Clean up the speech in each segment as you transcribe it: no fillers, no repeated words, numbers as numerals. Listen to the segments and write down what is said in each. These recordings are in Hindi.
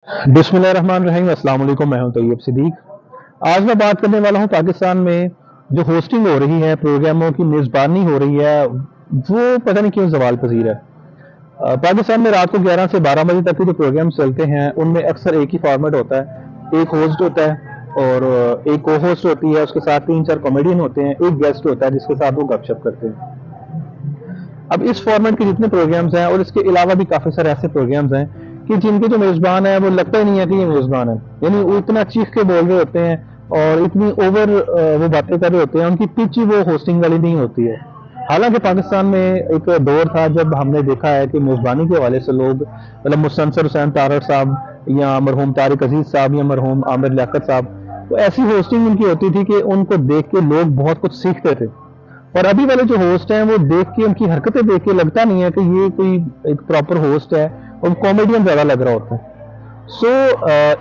बिस्मिल्लाहिर्रहमानिर्रहीम। अस्सलाम वालेकुम। मैं हूं तैयब सिद्दीक। आज मैं बात करने वाला हूं पाकिस्तान में जो होस्टिंग हो रही है, प्रोग्रामों की मेज़बानी हो रही है, वो पता नहीं क्यों ज़वाल पज़ीर है। पाकिस्तान में रात को 11 से 12 बजे तक के जो प्रोग्राम चलते हैं, उनमें अक्सर एक ही फॉर्मेट होता है। एक होस्ट होता है और एक को होस्ट होती है, उसके साथ 3-4 कॉमेडियन होते हैं, एक गेस्ट होता है जिसके साथ वो गपशप करते हैं। अब इस फॉर्मेट के जितने प्रोग्राम्स हैं और इसके अलावा भी काफ़ी सारे ऐसे प्रोग्राम्स हैं कि जिनके जो मेज़बान है वो लगता ही नहीं है कि ये मेज़बान है। यानी वो इतना चीख के बोल रहे होते हैं और इतनी ओवर वो बातें कर रहे होते हैं, उनकी पिच ही वो होस्टिंग वाली नहीं होती है। हालांकि पाकिस्तान में एक दौर था जब हमने देखा है कि मेज़बानी के हवाले से लोग मतलब मुस्तनसर हुसैन तारड़ साहब या मरहूम तारिक अजीज साहब या मरहूम आमिर लियाकत साहब, तो ऐसी होस्टिंग उनकी होती थी कि उनको देख के लोग बहुत कुछ सीखते थे। और अभी वाले जो होस्ट हैं वो देख के उनकी हरकतें देख के लगता नहीं है कि ये कोई एक प्रॉपर होस्ट है, और कॉमेडियन ज़्यादा लग रहा होता है।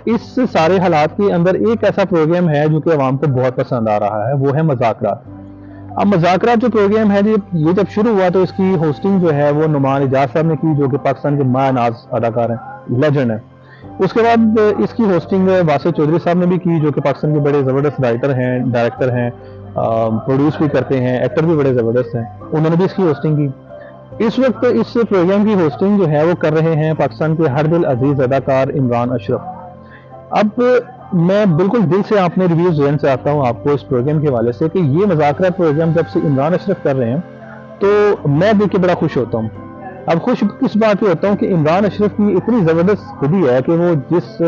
इस सारे हालात के अंदर एक ऐसा प्रोग्राम है जो कि आवाम को बहुत पसंद आ रहा है, वो है मज़ाकरात। अब मज़ाकरात जो प्रोग्राम है ये जब शुरू हुआ तो इसकी होस्टिंग जो है वो नुमान इजाज साहब ने की, जो कि पाकिस्तान के माया नाज अदाकार हैं, लेजेंड है। उसके बाद इसकी होस्टिंग वासिफ चौधरी साहब ने भी की, जो कि पाकिस्तान के बड़े ज़बरदस्त राइटर हैं, डायरेक्टर हैं, प्रोड्यूस भी करते हैं, एक्टर भी बड़े ज़बरदस्त हैं। उन्होंने भी इसकी होस्टिंग की। इस वक्त इस प्रोग्राम की होस्टिंग जो है वो कर रहे हैं पाकिस्तान के हर दिल अजीज अदाकार इमरान अशरफ। अब मैं बिल्कुल दिल से अपने रिव्यूज देना चाहता हूँ आपको इस प्रोग्राम के हवाले से कि ये मज़ाकरात प्रोग्राम जब से इमरान अशरफ कर रहे हैं तो मैं देख के बड़ा खुश होता हूँ। अब खुश किस बात पे होता हूँ कि इमरान अशरफ की इतनी ज़बरदस्त खूबी है कि वो जिस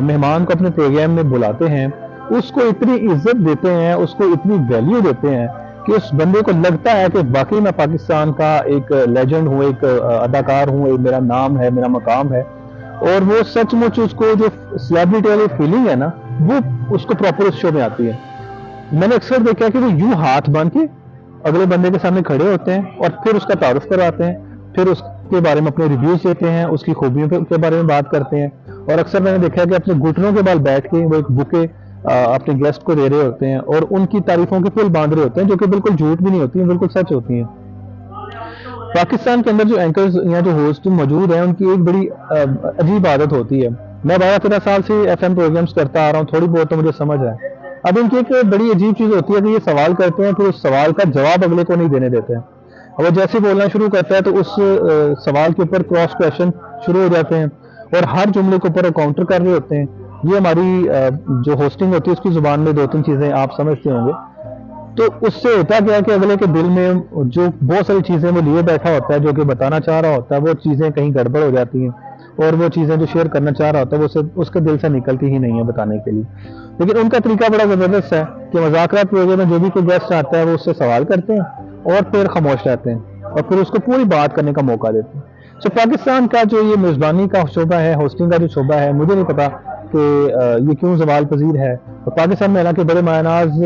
मेहमान को अपने प्रोग्राम में बुलाते हैं उसको इतनी इज्जत देते हैं, उसको इतनी वैल्यू देते हैं कि उस बंदे को लगता है कि वाकई मैं पाकिस्तान का एक लेजेंड हूँ, एक अदाकार हूँ, एक मेरा नाम है, मेरा मकाम है। और वो सचमुच उसको जो सेलिब्रिटी वाली फीलिंग है ना, वो उसको प्रॉपर उस शो में आती है। मैंने अक्सर देखा है कि वो यूं हाथ बांध के अगले बंदे के सामने खड़े होते हैं और फिर उसका तारुफ करवाते हैं, फिर उसके बारे में अपने रिव्यूज देते हैं, उसकी खूबियों के बारे में बात करते हैं। और अक्सर मैंने देखा है कि अपने घुटनों के बल बैठ के वो एक बुके अपने गेस्ट को दे रहे होते हैं और उनकी तारीफों के पुल बांध रहे होते हैं, जो कि बिल्कुल झूठ भी नहीं होती है, बिल्कुल सच होती हैं। पाकिस्तान के अंदर जो एंकर्स या जो होस्ट मौजूद हैं उनकी एक बड़ी अजीब आदत होती है। मैं 12-13 साल से एफएम प्रोग्राम्स करता आ रहा हूँ, थोड़ी बहुत तो मुझे समझ है। अब इनकी एक बड़ी अजीब चीज होती है कि ये सवाल करते हैं, फिर उस सवाल का जवाब अगले को नहीं देने देते हैं। और वो जैसे बोलना शुरू करता है तो उस सवाल के ऊपर क्रॉस क्वेश्चन शुरू हो जाते हैं और हर जुमले के ऊपर काउंटर कर रहे होते हैं। ये हमारी जो होस्टिंग होती है उसकी जुबान में 2-3 चीजें आप समझते होंगे। तो उससे होता क्या है कि अगले के दिल में जो बहुत सारी चीजें वो लिए बैठा होता है, जो कि बताना चाह रहा होता है, वो चीजें कहीं गड़बड़ हो जाती हैं और वो चीजें जो शेयर करना चाह रहा होता है वो उसके दिल से निकलती ही नहीं है बताने के लिए। लेकिन उनका तरीका बड़ा जबरदस्त है कि मज़ाकरात प्रोग्राम में जो भी कोई गेस्ट आता है वो उससे सवाल करते हैं और फिर खामोश रहते हैं और फिर उसको पूरी बात करने का मौका देते हैं। सो पाकिस्तान का जो ये मेज़बानी का शोबा है, होस्टिंग का जो शोबा है, मुझे नहीं पता कि ये क्यों ज़वाल पजीर है। और पाकिस्तान में हालांकि बड़े मायनाज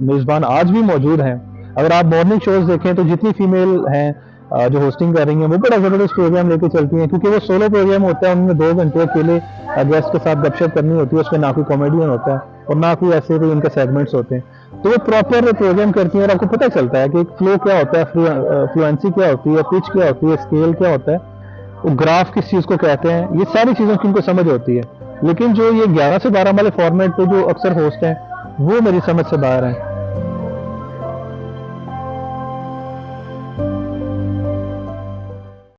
मेज़बान आज भी मौजूद हैं। अगर आप मॉर्निंग शोज देखें तो जितनी फीमेल हैं जो होस्टिंग कर रही हैं वो बड़ा ज़बरदस्त प्रोग्राम लेके चलती हैं, क्योंकि वो सोलो प्रोग्राम होता है, उनमें 2 घंटे अकेले गेस्ट के साथ गपशप करनी होती है। उसमें ना कोई कॉमेडियन होता है और ना कोई ऐसे कोई उनके सेगमेंट्स होते हैं। तो वो प्रॉपर प्रोग्राम करती हैं और आपको पता चलता है कि एक फ्लो क्या होता है, फ्लुएंसी क्या होती है, पिच क्या होती है, स्केल क्या होता है, वो ग्राफ किस चीज़ को कहते हैं, ये सारी चीज़ें उनको समझ होती है। लेकिन जो ये 11 से 12 वाले फॉर्मेट पे जो अक्सर होस्ट हैं वो मेरी समझ से बाहर हैं।